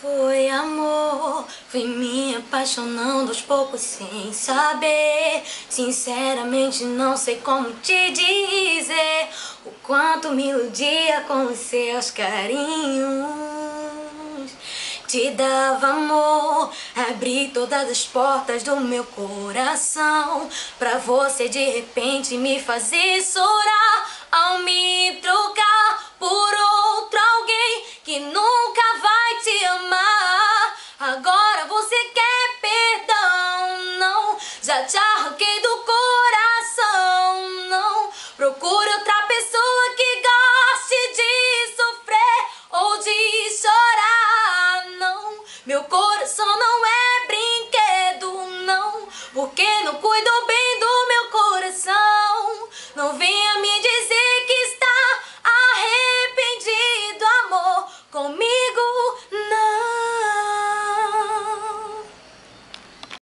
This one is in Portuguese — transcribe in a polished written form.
Foi amor, fui me apaixonando aos poucos sem saber. Sinceramente não sei como te dizer o quanto me iludia com os seus carinhos. Te dava amor, abri todas as portas do meu coração pra você de repente me fazer chorar ao me trocar por outro alguém que nunca